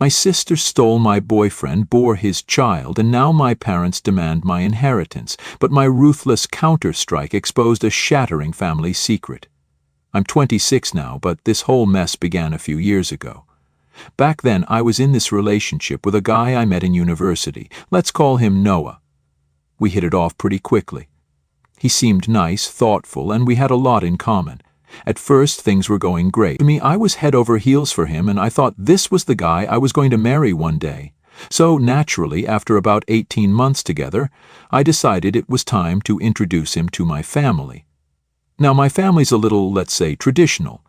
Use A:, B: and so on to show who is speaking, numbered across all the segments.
A: My sister stole my boyfriend, bore his child, and now my parents demand my inheritance, but my ruthless counter-strike exposed a shattering family secret. I'm 26 now, but this whole mess began a few years ago. Back then, I was in this relationship with a guy I met in university. Let's call him Noah. We hit it off pretty quickly. He seemed nice, thoughtful, and we had a lot in common. At first, things were going great. To me, I was head over heels for him, and I thought this was the guy I was going to marry one day. So naturally, after about 18 months together, I decided it was time to introduce him to my family. Now, my family's a little, let's say, traditional.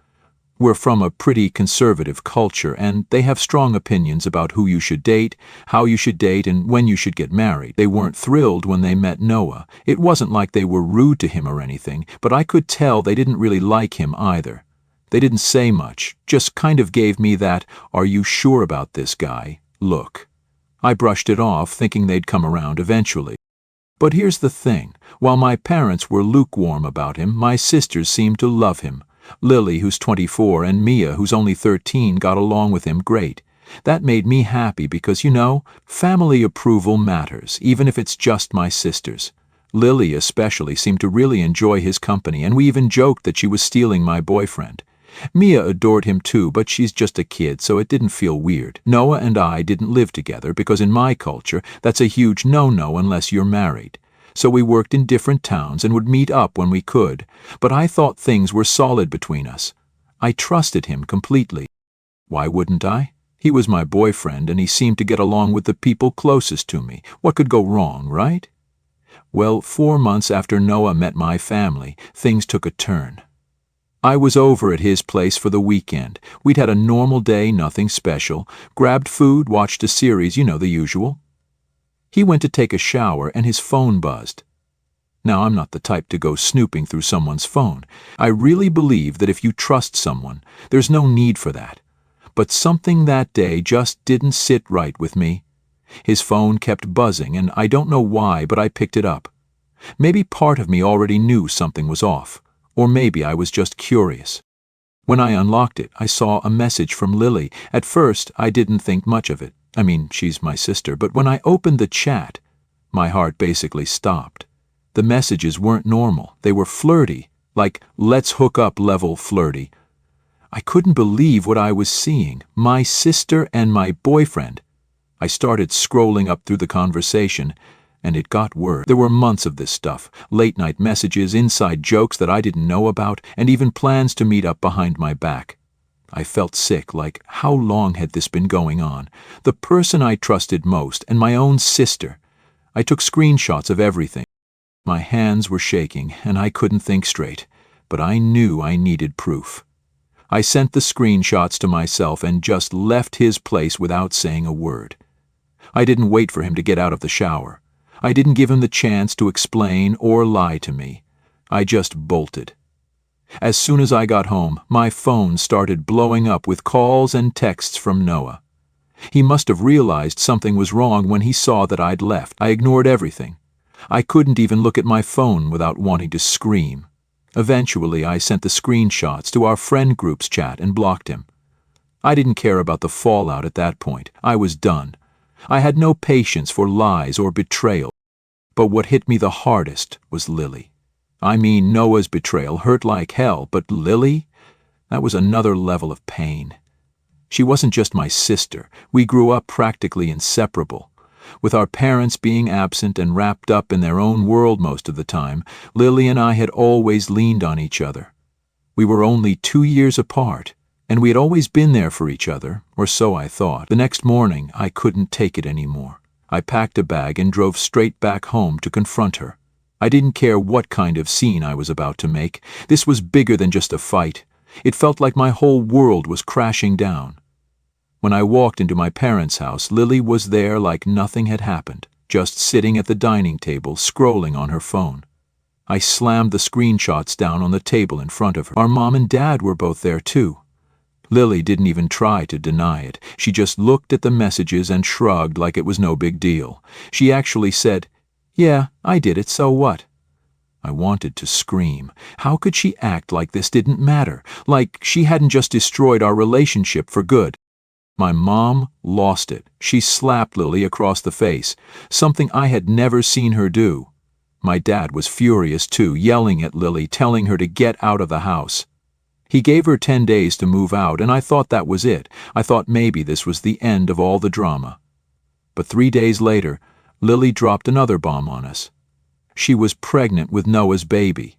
A: We're from a pretty conservative culture, and they have strong opinions about who you should date, how you should date, and when you should get married. They weren't thrilled when they met Noah. It wasn't like they were rude to him or anything, but I could tell they didn't really like him either. They didn't say much, just kind of gave me that, "Are you sure about this guy?" look. I brushed it off, thinking they'd come around eventually. But here's the thing. While my parents were lukewarm about him, my sisters seemed to love him. Lily, who's 24, and Mia, who's only 13, got along with him great. That made me happy because, family approval matters, even if it's just my sisters. Lily especially seemed to really enjoy his company, and we even joked that she was stealing my boyfriend. Mia adored him too, but she's just a kid, so it didn't feel weird. Noah and I didn't live together because in my culture, that's a huge no-no unless you're married. So we worked in different towns and would meet up when we could, but I thought things were solid between us. I trusted him completely. Why wouldn't I? He was my boyfriend, and he seemed to get along with the people closest to me. What could go wrong, right? Well, 4 months after Noah met my family, things took a turn. I was over at his place for the weekend. We'd had a normal day, nothing special. Grabbed food, watched a series, the usual. He went to take a shower and his phone buzzed. Now, I'm not the type to go snooping through someone's phone. I really believe that if you trust someone, there's no need for that. But something that day just didn't sit right with me. His phone kept buzzing, and I don't know why, but I picked it up. Maybe part of me already knew something was off, or maybe I was just curious. When I unlocked it, I saw a message from Lily. At first, I didn't think much of it. I mean, she's my sister, but when I opened the chat, my heart basically stopped. The messages weren't normal. They were flirty, like let's hook up level flirty. I couldn't believe what I was seeing. My sister and my boyfriend. I started scrolling up through the conversation, and it got worse. There were months of this stuff, late-night messages, inside jokes that I didn't know about, and even plans to meet up behind my back. I felt sick, like how long had this been going on? The person I trusted most, and my own sister. I took screenshots of everything. My hands were shaking, and I couldn't think straight, but I knew I needed proof. I sent the screenshots to myself and just left his place without saying a word. I didn't wait for him to get out of the shower. I didn't give him the chance to explain or lie to me. I just bolted. As soon as I got home, my phone started blowing up with calls and texts from Noah. He must have realized something was wrong when he saw that I'd left. I ignored everything. I couldn't even look at my phone without wanting to scream. Eventually, I sent the screenshots to our friend group's chat and blocked him. I didn't care about the fallout at that point. I was done. I had no patience for lies or betrayal. But what hit me the hardest was Lily. I mean, Noah's betrayal hurt like hell, but Lily? That was another level of pain. She wasn't just my sister. We grew up practically inseparable. With our parents being absent and wrapped up in their own world most of the time, Lily and I had always leaned on each other. We were only 2 years apart, and we had always been there for each other, or so I thought. The next morning, I couldn't take it anymore. I packed a bag and drove straight back home to confront her. I didn't care what kind of scene I was about to make. This was bigger than just a fight. It felt like my whole world was crashing down. When I walked into my parents' house, Lily was there like nothing had happened, just sitting at the dining table, scrolling on her phone. I slammed the screenshots down on the table in front of her. Our mom and dad were both there too. Lily didn't even try to deny it. She just looked at the messages and shrugged like it was no big deal. She actually said, "Yeah, I did it, so what?" I wanted to scream. How could she act like this didn't matter? Like she hadn't just destroyed our relationship for good? My mom lost it. She slapped Lily across the face, something I had never seen her do. My dad was furious too, yelling at Lily, telling her to get out of the house. He gave her 10 days to move out, and I thought that was it. I thought maybe this was the end of all the drama. But 3 days later, Lily dropped another bomb on us. She was pregnant with Noah's baby.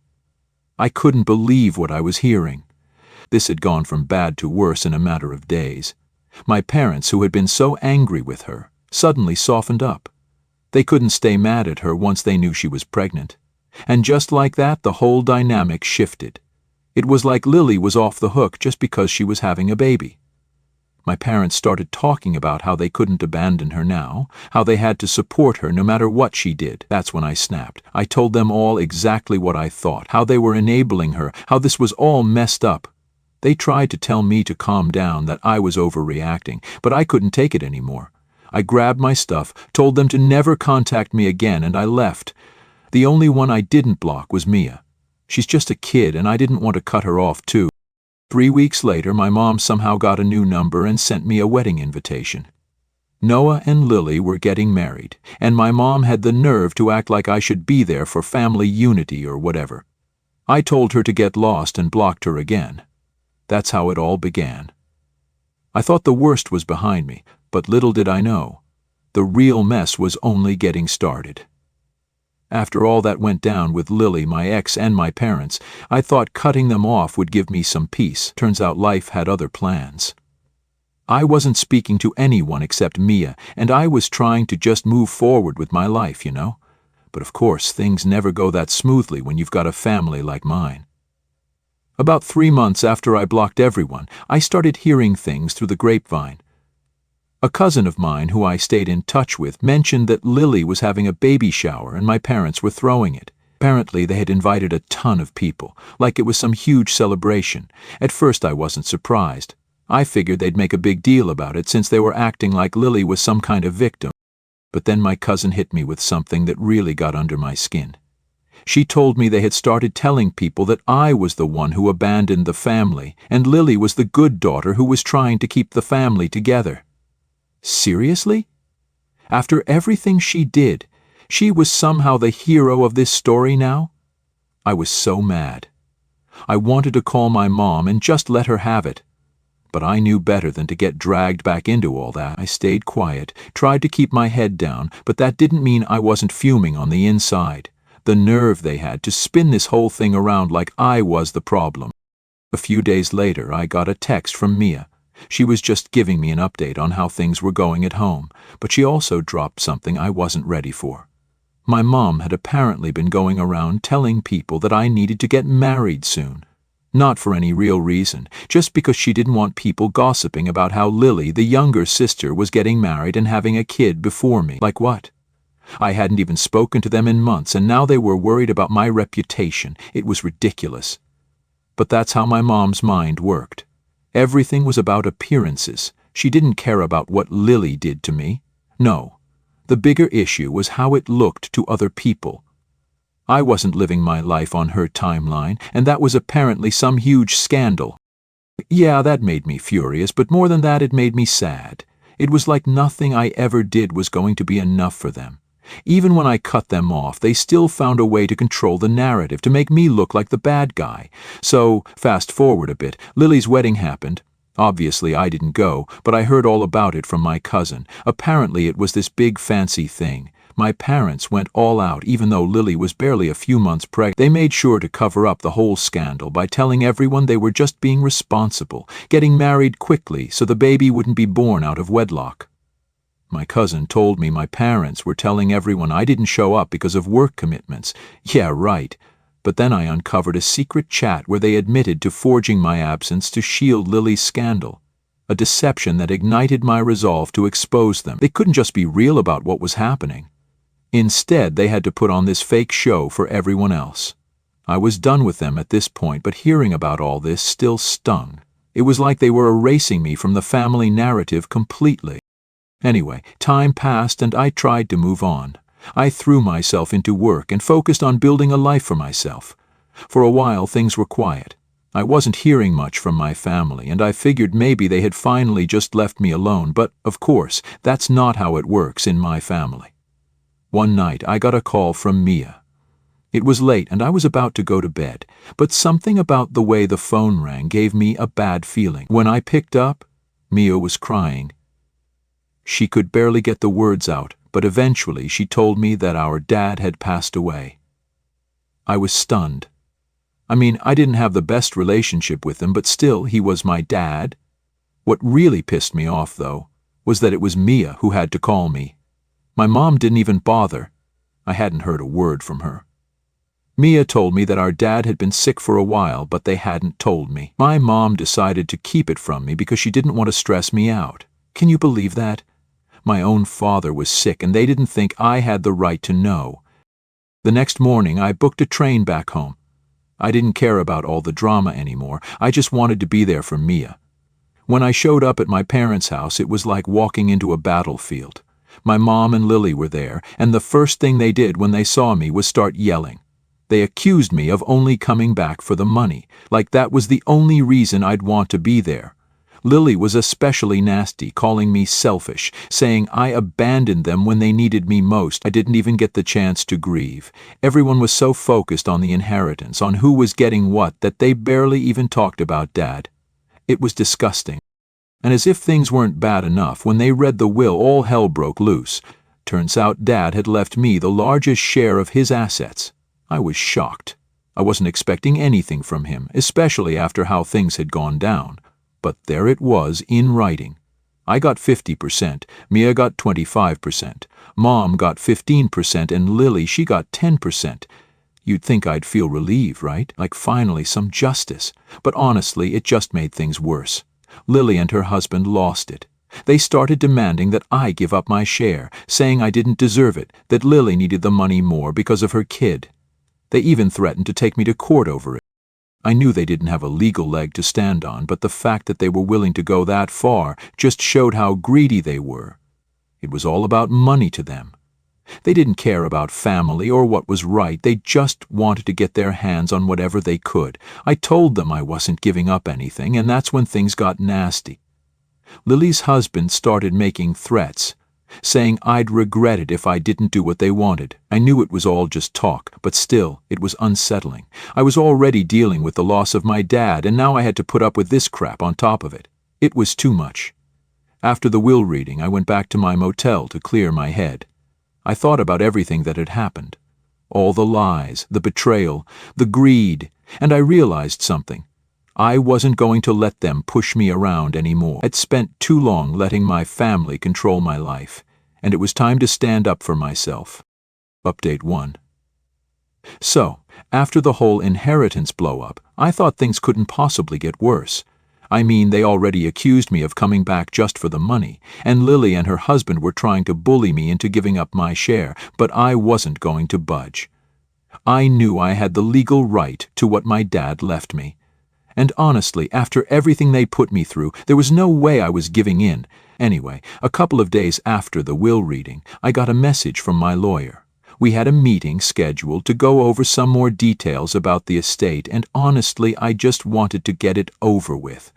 A: I couldn't believe what I was hearing. This had gone from bad to worse in a matter of days. My parents, who had been so angry with her, suddenly softened up. They couldn't stay mad at her once they knew she was pregnant. And just like that, the whole dynamic shifted. It was like Lily was off the hook just because she was having a baby. My parents started talking about how they couldn't abandon her now, how they had to support her no matter what she did. That's when I snapped. I told them all exactly what I thought, how they were enabling her, how this was all messed up. They tried to tell me to calm down, that I was overreacting, but I couldn't take it anymore. I grabbed my stuff, told them to never contact me again, and I left. The only one I didn't block was Mia. She's just a kid, and I didn't want to cut her off too. 3 weeks later, my mom somehow got a new number and sent me a wedding invitation. Noah and Lily were getting married, and my mom had the nerve to act like I should be there for family unity or whatever. I told her to get lost and blocked her again. That's how it all began. I thought the worst was behind me, but little did I know. The real mess was only getting started. After all that went down with Lily, my ex, and my parents, I thought cutting them off would give me some peace. Turns out life had other plans. I wasn't speaking to anyone except Mia, and I was trying to just move forward with my life, you know? But of course, things never go that smoothly when you've got a family like mine. About 3 months after I blocked everyone, I started hearing things through the grapevine. A cousin of mine who I stayed in touch with mentioned that Lily was having a baby shower and my parents were throwing it. Apparently they had invited a ton of people, like it was some huge celebration. At first I wasn't surprised. I figured they'd make a big deal about it since they were acting like Lily was some kind of victim. But then my cousin hit me with something that really got under my skin. She told me they had started telling people that I was the one who abandoned the family, and Lily was the good daughter who was trying to keep the family together. Seriously? After everything she did, she was somehow the hero of this story now? I was so mad. I wanted to call my mom and just let her have it. But I knew better than to get dragged back into all that. I stayed quiet, tried to keep my head down, but that didn't mean I wasn't fuming on the inside. The nerve they had to spin this whole thing around like I was the problem. A few days later, I got a text from Mia. She was just giving me an update on how things were going at home, but she also dropped something I wasn't ready for. My mom had apparently been going around telling people that I needed to get married soon. Not for any real reason, just because she didn't want people gossiping about how Lily, the younger sister, was getting married and having a kid before me. Like what? I hadn't even spoken to them in months, and now they were worried about my reputation. It was ridiculous. But that's how my mom's mind worked. Everything was about appearances. She didn't care about what Lily did to me. No, the bigger issue was how it looked to other people. I wasn't living my life on her timeline, and that was apparently some huge scandal. Yeah, that made me furious, but more than that, it made me sad. It was like nothing I ever did was going to be enough for them. Even when I cut them off, they still found a way to control the narrative, to make me look like the bad guy. So, fast forward a bit, Lily's wedding happened. Obviously, I didn't go, but I heard all about it from my cousin. Apparently, it was this big fancy thing. My parents went all out, even though Lily was barely a few months pregnant. They made sure to cover up the whole scandal by telling everyone they were just being responsible, getting married quickly so the baby wouldn't be born out of wedlock. My cousin told me my parents were telling everyone I didn't show up because of work commitments. Yeah, right. But then I uncovered a secret chat where they admitted to forging my absence to shield Lily's scandal. A deception that ignited my resolve to expose them. They couldn't just be real about what was happening. Instead, they had to put on this fake show for everyone else. I was done with them at this point, but hearing about all this still stung. It was like they were erasing me from the family narrative completely. Anyway, time passed and I tried to move on. I threw myself into work and focused on building a life for myself. For a while, things were quiet. I wasn't hearing much from my family, and I figured maybe they had finally just left me alone, but of course, that's not how it works in my family. One night, I got a call from Mia. It was late and I was about to go to bed, but something about the way the phone rang gave me a bad feeling. When I picked up, Mia was crying. She could barely get the words out, but eventually she told me that our dad had passed away. I was stunned. I mean, I didn't have the best relationship with him, but still, he was my dad. What really pissed me off, though, was that it was Mia who had to call me. My mom didn't even bother. I hadn't heard a word from her. Mia told me that our dad had been sick for a while, but they hadn't told me. My mom decided to keep it from me because she didn't want to stress me out. Can you believe that? My own father was sick, and they didn't think I had the right to know. The next morning, I booked a train back home. I didn't care about all the drama anymore. I just wanted to be there for Mia. When I showed up at my parents' house, it was like walking into a battlefield. My mom and Lily were there, and the first thing they did when they saw me was start yelling. They accused me of only coming back for the money, like that was the only reason I'd want to be there. Lily was especially nasty, calling me selfish, saying I abandoned them when they needed me most. I didn't even get the chance to grieve. Everyone was so focused on the inheritance, on who was getting what, that they barely even talked about Dad. It was disgusting. And as if things weren't bad enough, when they read the will, all hell broke loose. Turns out Dad had left me the largest share of his assets. I was shocked. I wasn't expecting anything from him, especially after how things had gone down. But there it was in writing. I got 50%, Mia got 25%, Mom got 15%, and Lily, she got 10%. You'd think I'd feel relieved, right? Like finally some justice. But honestly, it just made things worse. Lily and her husband lost it. They started demanding that I give up my share, saying I didn't deserve it, that Lily needed the money more because of her kid. They even threatened to take me to court over it. I knew they didn't have a legal leg to stand on, but the fact that they were willing to go that far just showed how greedy they were. It was all about money to them. They didn't care about family or what was right. They just wanted to get their hands on whatever they could. I told them I wasn't giving up anything, and that's when things got nasty. Lily's husband started making threats, saying I'd regret it if I didn't do what they wanted. I knew it was all just talk, but still, it was unsettling. I was already dealing with the loss of my dad, and now I had to put up with this crap on top of it. It was too much. After the will reading, I went back to my motel to clear my head. I thought about everything that had happened. All the lies, the betrayal, the greed, and I realized something. I wasn't going to let them push me around anymore. I'd spent too long letting my family control my life, and it was time to stand up for myself. Update 1. So, after the whole inheritance blow-up, I thought things couldn't possibly get worse. I mean, they already accused me of coming back just for the money, and Lily and her husband were trying to bully me into giving up my share, but I wasn't going to budge. I knew I had the legal right to what my dad left me. And honestly, after everything they put me through, there was no way I was giving in. Anyway, a couple of days after the will reading, I got a message from my lawyer. We had a meeting scheduled to go over some more details about the estate, and honestly, I just wanted to get it over with.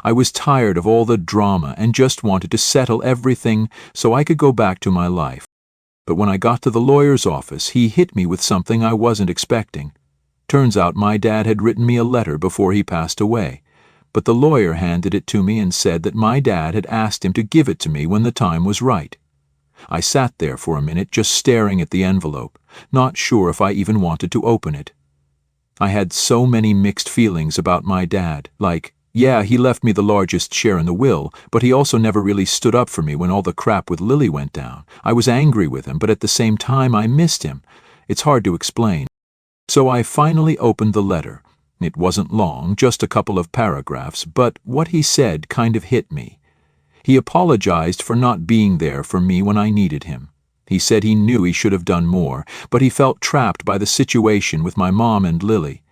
A: I was tired of all the drama and just wanted to settle everything so I could go back to my life. But when I got to the lawyer's office, he hit me with something I wasn't expecting. Turns out my dad had written me a letter before he passed away, but the lawyer handed it to me and said that my dad had asked him to give it to me when the time was right. I sat there for a minute just staring at the envelope, not sure if I even wanted to open it. I had so many mixed feelings about my dad, like, yeah, he left me the largest share in the will, but he also never really stood up for me when all the crap with Lily went down. I was angry with him, but at the same time I missed him. It's hard to explain. So I finally opened the letter. It wasn't long, just a couple of paragraphs, but what he said kind of hit me. He apologized for not being there for me when I needed him. He said he knew he should have done more, but he felt trapped by the situation with my mom and Lily.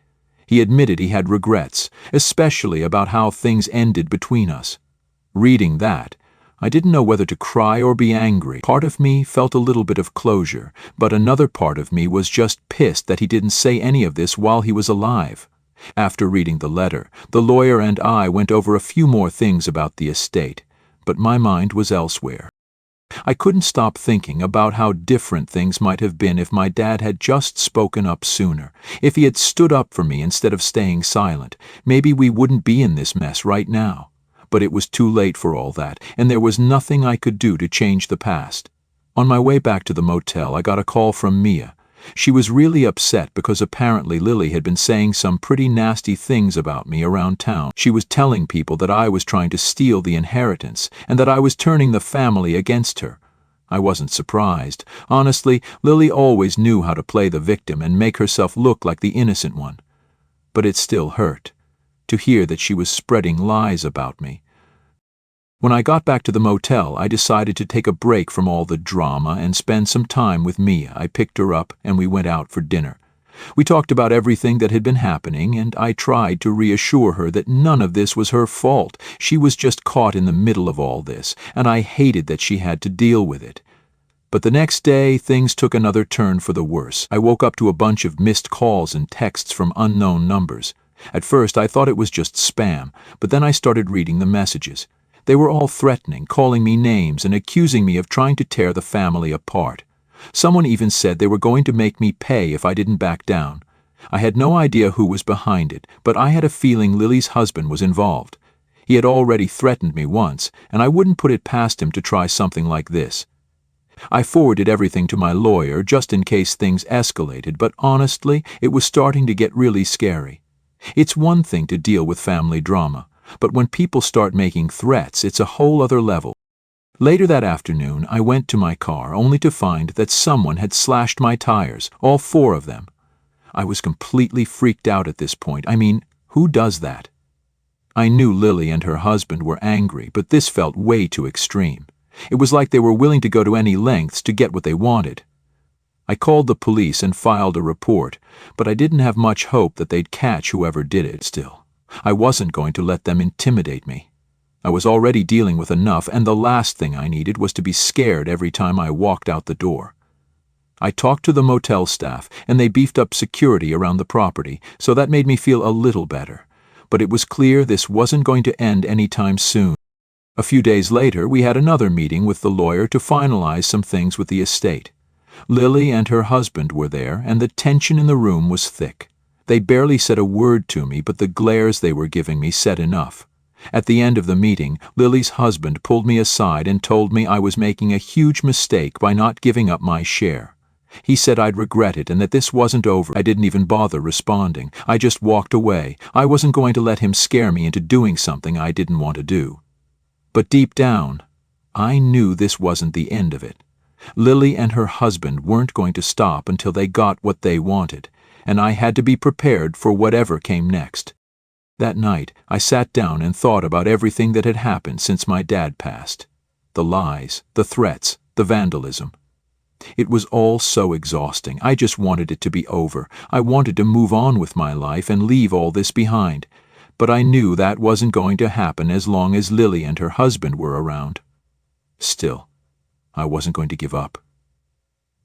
A: He admitted he had regrets, especially about how things ended between us. Reading that, I didn't know whether to cry or be angry. Part of me felt a little bit of closure, but another part of me was just pissed that he didn't say any of this while he was alive. After reading the letter, the lawyer and I went over a few more things about the estate, but my mind was elsewhere. I couldn't stop thinking about how different things might have been if my dad had just spoken up sooner. If he had stood up for me instead of staying silent, maybe we wouldn't be in this mess right now. But it was too late for all that, and there was nothing I could do to change the past. On my way back to the motel, I got a call from Mia. She was really upset because apparently Lily had been saying some pretty nasty things about me around town. She was telling people that I was trying to steal the inheritance and that I was turning the family against her. I wasn't surprised. Honestly, Lily always knew how to play the victim and make herself look like the innocent one. But it still hurt to hear that she was spreading lies about me. When I got back to the motel, I decided to take a break from all the drama and spend some time with Mia. I picked her up and we went out for dinner. We talked about everything that had been happening, and I tried to reassure her that none of this was her fault. She was just caught in the middle of all this, and I hated that she had to deal with it. But the next day, things took another turn for the worse. I woke up to a bunch of missed calls and texts from unknown numbers. At first, I thought it was just spam, but then I started reading the messages. They were all threatening, calling me names and accusing me of trying to tear the family apart. Someone even said they were going to make me pay if I didn't back down. I had no idea who was behind it, but I had a feeling Lily's husband was involved. He had already threatened me once, and I wouldn't put it past him to try something like this. I forwarded everything to my lawyer just in case things escalated, but honestly, it was starting to get really scary. It's one thing to deal with family drama, but when people start making threats, it's a whole other level. Later that afternoon, I went to my car only to find that someone had slashed my tires, all 4 of them. I was completely freaked out at this point. I mean, who does that? I knew Lily and her husband were angry, but this felt way too extreme. It was like they were willing to go to any lengths to get what they wanted. I called the police and filed a report, but I didn't have much hope that they'd catch whoever did it still. I wasn't going to let them intimidate me. I was already dealing with enough, and the last thing I needed was to be scared every time I walked out the door. I talked to the motel staff, and they beefed up security around the property, so that made me feel a little better. But it was clear this wasn't going to end anytime soon. A few days later, we had another meeting with the lawyer to finalize some things with the estate. Lily and her husband were there, and the tension in the room was thick. They barely said a word to me, but the glares they were giving me said enough. At the end of the meeting, Lily's husband pulled me aside and told me I was making a huge mistake by not giving up my share. He said I'd regret it and that this wasn't over. I didn't even bother responding. I just walked away. I wasn't going to let him scare me into doing something I didn't want to do. But deep down, I knew this wasn't the end of it. Lily and her husband weren't going to stop until they got what they wanted, and I had to be prepared for whatever came next. That night, I sat down and thought about everything that had happened since my dad passed. The lies, the threats, the vandalism. It was all so exhausting. I just wanted it to be over. I wanted to move on with my life and leave all this behind. But I knew that wasn't going to happen as long as Lily and her husband were around. Still, I wasn't going to give up.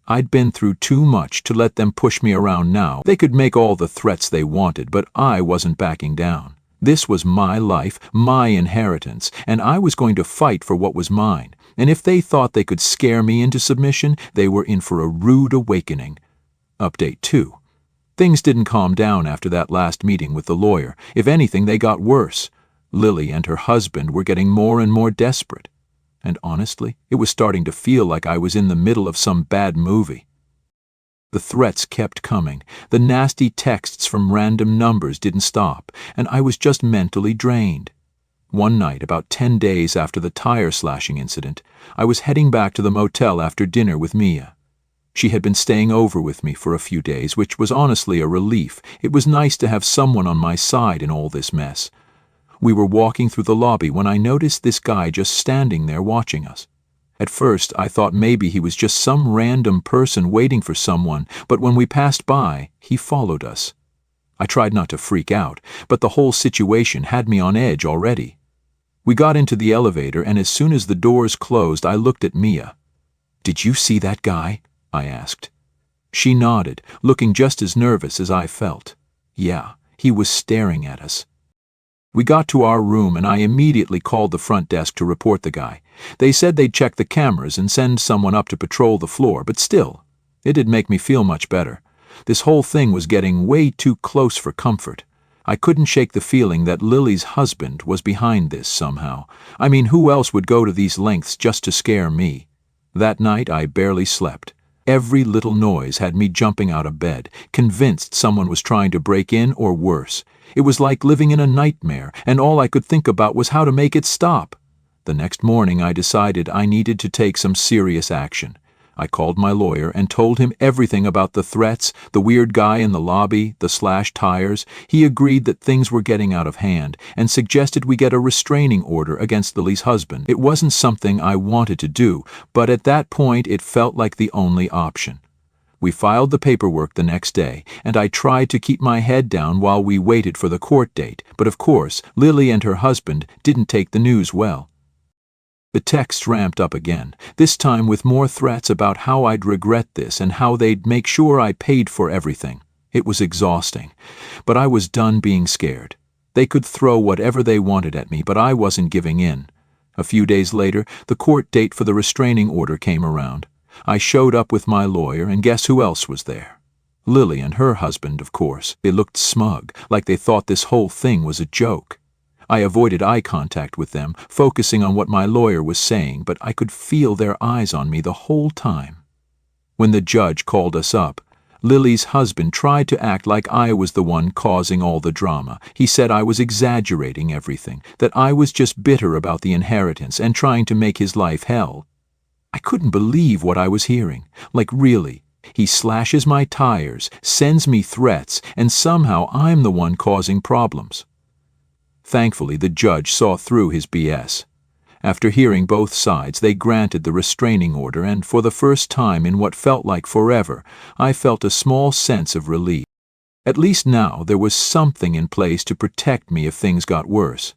A: I'd been through too much to let them push me around now. They could make all the threats they wanted, but I wasn't backing down. This was my life, my inheritance, and I was going to fight for what was mine. And if they thought they could scare me into submission, they were in for a rude awakening. Update 2. Things didn't calm down after that last meeting with the lawyer. If anything, they got worse. Lily and her husband were getting more and more desperate. And honestly, it was starting to feel like I was in the middle of some bad movie. The threats kept coming. The nasty texts from random numbers didn't stop, and I was just mentally drained. One night, about 10 days after the tire slashing incident, I was heading back to the motel after dinner with Mia. She had been staying over with me for a few days, which was honestly a relief. It was nice to have someone on my side in all this mess. We were walking through the lobby when I noticed this guy just standing there watching us. At first, I thought maybe he was just some random person waiting for someone, but when we passed by, he followed us. I tried not to freak out, but the whole situation had me on edge already. We got into the elevator, and as soon as the doors closed, I looked at Mia. "Did you see that guy?" I asked. She nodded, looking just as nervous as I felt. "Yeah, He was staring at us. We got to our room and I immediately called the front desk to report the guy. They said they'd check the cameras and send someone up to patrol the floor, but still, it didn't make me feel much better. This whole thing was getting way too close for comfort. I couldn't shake the feeling that Lily's husband was behind this somehow. I mean, who else would go to these lengths just to scare me? That night I barely slept. Every little noise had me jumping out of bed, convinced someone was trying to break in or worse. It was like living in a nightmare, and all I could think about was how to make it stop. The next morning I decided I needed to take some serious action. I called my lawyer and told him everything about the threats, the weird guy in the lobby, the slashed tires. He agreed that things were getting out of hand and suggested we get a restraining order against Lily's husband. It wasn't something I wanted to do, but at that point it felt like the only option. We filed the paperwork the next day, and I tried to keep my head down while we waited for the court date, but of course, Lily and her husband didn't take the news well. The texts ramped up again, this time with more threats about how I'd regret this and how they'd make sure I paid for everything. It was exhausting, but I was done being scared. They could throw whatever they wanted at me, but I wasn't giving in. A few days later, the court date for the restraining order came around. I showed up with my lawyer, and guess who else was there? Lily and her husband, of course. They looked smug, like they thought this whole thing was a joke. I avoided eye contact with them, focusing on what my lawyer was saying, but I could feel their eyes on me the whole time. When the judge called us up, Lily's husband tried to act like I was the one causing all the drama. He said I was exaggerating everything, that I was just bitter about the inheritance and trying to make his life hell. I couldn't believe what I was hearing. Like, really, he slashes my tires, sends me threats, and somehow I'm the one causing problems. Thankfully, the judge saw through his BS. After hearing both sides, they granted the restraining order, and for the first time in what felt like forever, I felt a small sense of relief. At least now there was something in place to protect me if things got worse.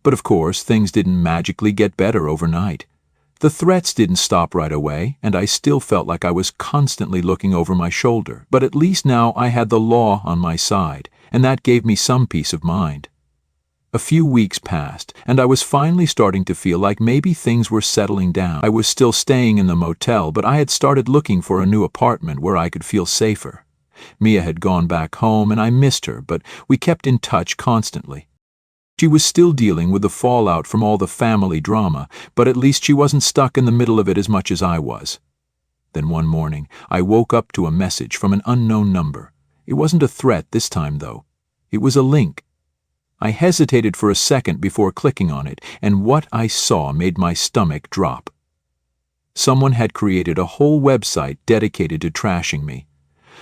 A: But of course, things didn't magically get better overnight. The threats didn't stop right away, and I still felt like I was constantly looking over my shoulder. But at least now I had the law on my side, and that gave me some peace of mind. A few weeks passed, and I was finally starting to feel like maybe things were settling down. I was still staying in the motel, but I had started looking for a new apartment where I could feel safer. Mia had gone back home, and I missed her, but we kept in touch constantly. She was still dealing with the fallout from all the family drama, but at least she wasn't stuck in the middle of it as much as I was. Then one morning, I woke up to a message from an unknown number. It wasn't a threat this time, though. It was a link. I hesitated for a second before clicking on it, and what I saw made my stomach drop. Someone had created a whole website dedicated to trashing me.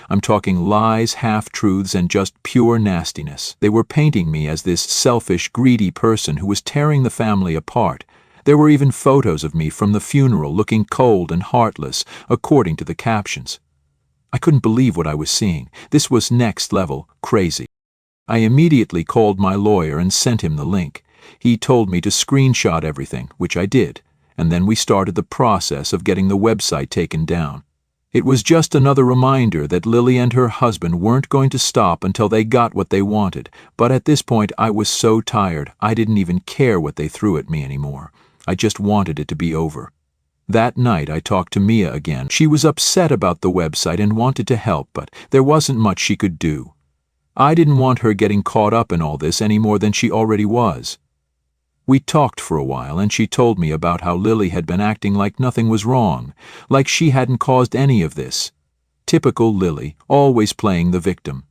A: I'm talking lies, half-truths, and just pure nastiness. They were painting me as this selfish, greedy person who was tearing the family apart. There were even photos of me from the funeral looking cold and heartless, according to the captions. I couldn't believe what I was seeing. This was next-level crazy. I immediately called my lawyer and sent him the link. He told me to screenshot everything, which I did, and then we started the process of getting the website taken down. It was just another reminder that Lily and her husband weren't going to stop until they got what they wanted, but at this point I was so tired I didn't even care what they threw at me anymore. I just wanted it to be over. That night I talked to Mia again. She was upset about the website and wanted to help, but there wasn't much she could do. I didn't want her getting caught up in all this any more than she already was. We talked for a while, and she told me about how Lily had been acting like nothing was wrong, like she hadn't caused any of this. Typical Lily, always playing the victim.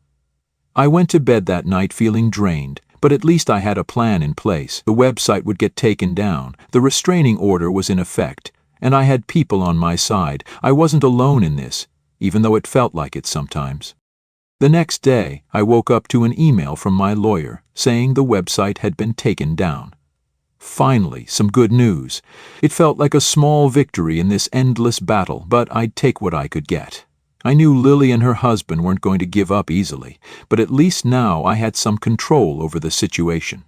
A: I went to bed that night feeling drained, but at least I had a plan in place. The website would get taken down, the restraining order was in effect, and I had people on my side. I wasn't alone in this, even though it felt like it sometimes. The next day, I woke up to an email from my lawyer saying the website had been taken down. Finally, some good news. It felt like a small victory in this endless battle, but I'd take what I could get. I knew Lily and her husband weren't going to give up easily, but at least now I had some control over the situation.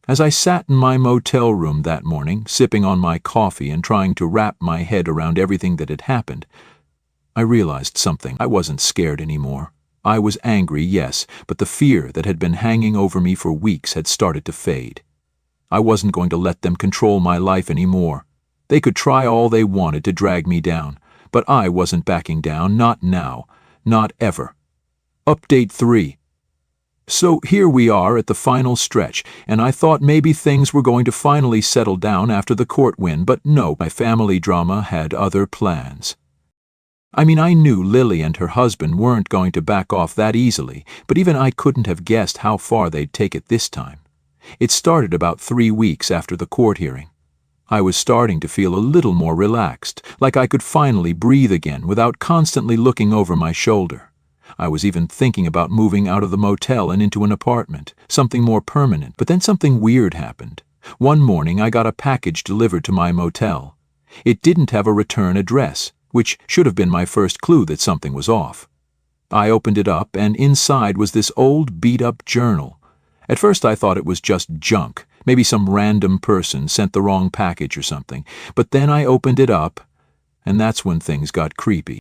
A: As I sat in my motel room that morning, sipping on my coffee and trying to wrap my head around everything that had happened, I realized something. I wasn't scared anymore. I was angry, yes, but the fear that had been hanging over me for weeks had started to fade. I wasn't going to let them control my life anymore. They could try all they wanted to drag me down, but I wasn't backing down, not now, not ever. Update 3. So here we are at the final stretch, and I thought maybe things were going to finally settle down after the court win, but no, my family drama had other plans. I mean, I knew Lily and her husband weren't going to back off that easily, but even I couldn't have guessed how far they'd take it this time. It started about 3 weeks after the court hearing. I was starting to feel a little more relaxed, like I could finally breathe again without constantly looking over my shoulder. I was even thinking about moving out of the motel and into an apartment, something more permanent, but then something weird happened. One morning I got a package delivered to my motel. It didn't have a return address, which should have been my first clue that something was off. I opened it up, and inside was this old beat-up journal. At first I thought it was just junk, maybe some random person sent the wrong package or something, but then I opened it up, and that's when things got creepy.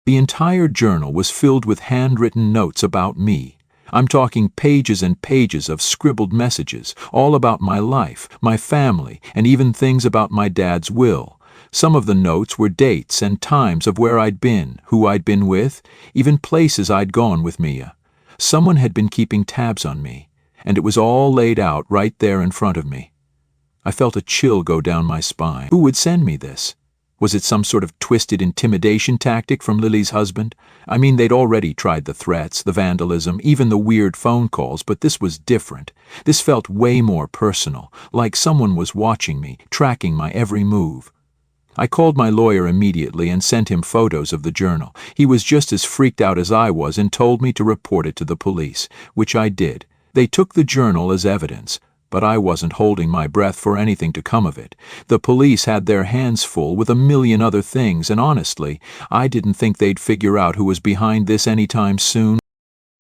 A: The entire journal was filled with handwritten notes about me. I'm talking pages and pages of scribbled messages, all about my life, my family, and even things about my dad's will. Some of the notes were dates and times of where I'd been, who I'd been with, even places I'd gone with Mia. Someone had been keeping tabs on me, and it was all laid out right there in front of me. I felt a chill go down my spine. Who would send me this? Was it some sort of twisted intimidation tactic from Lily's husband? I mean, they'd already tried the threats, the vandalism, even the weird phone calls, but this was different. This felt way more personal, like someone was watching me, tracking my every move. I called my lawyer immediately and sent him photos of the journal. He was just as freaked out as I was and told me to report it to the police, which I did. They took the journal as evidence, but I wasn't holding my breath for anything to come of it. The police had their hands full with a million other things, and honestly, I didn't think they'd figure out who was behind this anytime soon.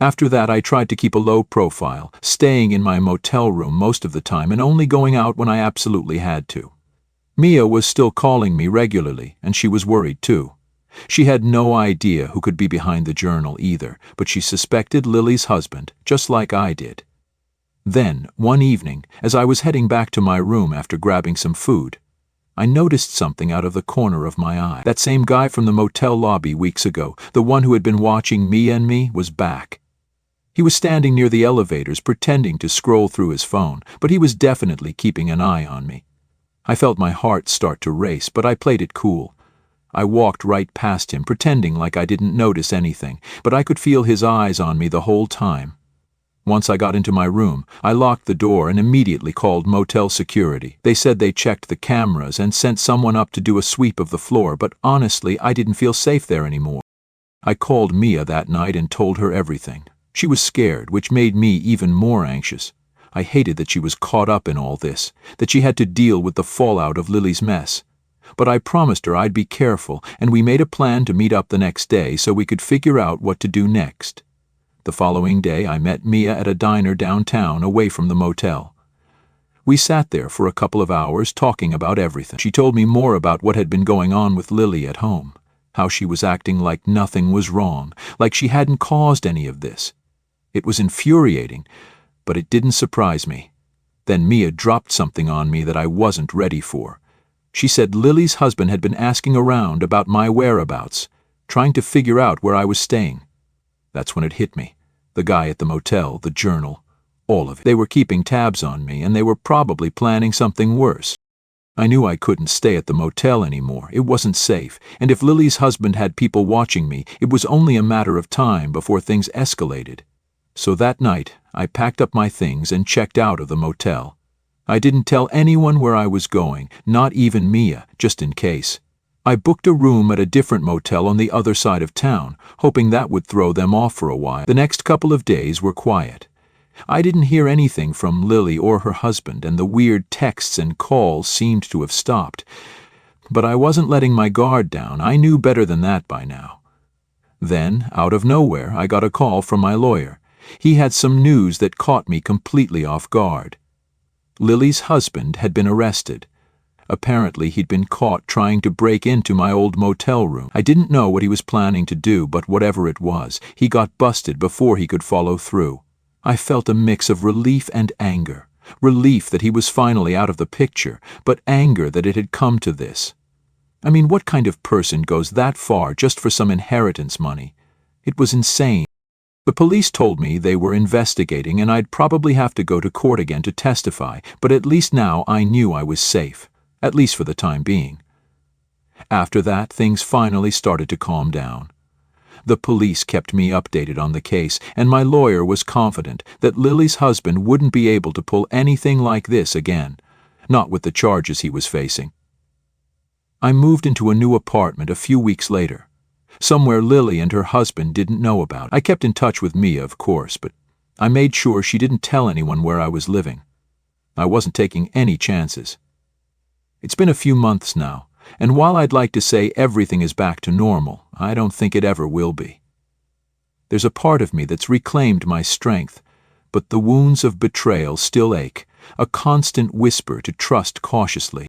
A: After that, I tried to keep a low profile, staying in my motel room most of the time and only going out when I absolutely had to. Mia was still calling me regularly, and she was worried too. She had no idea who could be behind the journal either, but she suspected Lily's husband, just like I did. Then, one evening, as I was heading back to my room after grabbing some food, I noticed something out of the corner of my eye. That same guy from the motel lobby weeks ago, the one who had been watching Mia and me, was back. He was standing near the elevators pretending to scroll through his phone, but he was definitely keeping an eye on me. I felt my heart start to race, but I played it cool. I walked right past him, pretending like I didn't notice anything, but I could feel his eyes on me the whole time. Once I got into my room, I locked the door and immediately called motel security. They said they checked the cameras and sent someone up to do a sweep of the floor, but honestly, I didn't feel safe there anymore. I called Mia that night and told her everything. She was scared, which made me even more anxious. I hated that she was caught up in all this, that she had to deal with the fallout of Lily's mess. But I promised her I'd be careful, and we made a plan to meet up the next day so we could figure out what to do next. The following day, I met Mia at a diner downtown away from the motel. We sat there for a couple of hours talking about everything. She told me more about what had been going on with Lily at home, how she was acting like nothing was wrong, like she hadn't caused any of this. It was infuriating, but it didn't surprise me. Then Mia dropped something on me that I wasn't ready for. She said Lily's husband had been asking around about my whereabouts, trying to figure out where I was staying. That's when it hit me. The guy at the motel, the journal, all of it. They were keeping tabs on me, and they were probably planning something worse. I knew I couldn't stay at the motel anymore. It wasn't safe, and if Lily's husband had people watching me, it was only a matter of time before things escalated. So that night, I packed up my things and checked out of the motel. I didn't tell anyone where I was going, not even Mia, just in case. I booked a room at a different motel on the other side of town, hoping that would throw them off for a while. The next couple of days were quiet. I didn't hear anything from Lily or her husband, and the weird texts and calls seemed to have stopped. But I wasn't letting my guard down. I knew better than that by now. Then, out of nowhere, I got a call from my lawyer. He had some news that caught me completely off guard. Lily's husband had been arrested. Apparently, he'd been caught trying to break into my old motel room. I didn't know what he was planning to do, but whatever it was, he got busted before he could follow through. I felt a mix of relief and anger. Relief that he was finally out of the picture, but anger that it had come to this. I mean, what kind of person goes that far just for some inheritance money? It was insane. The police told me they were investigating and I'd probably have to go to court again to testify, but at least now I knew I was safe, at least for the time being. After that, things finally started to calm down. The police kept me updated on the case, and my lawyer was confident that Lily's husband wouldn't be able to pull anything like this again, not with the charges he was facing. I moved into a new apartment a few weeks later, somewhere Lily and her husband didn't know about. I kept in touch with Mia, of course, but I made sure she didn't tell anyone where I was living. I wasn't taking any chances. It's been a few months now, and while I'd like to say everything is back to normal, I don't think it ever will be. There's a part of me that's reclaimed my strength, but the wounds of betrayal still ache, a constant whisper to trust cautiously.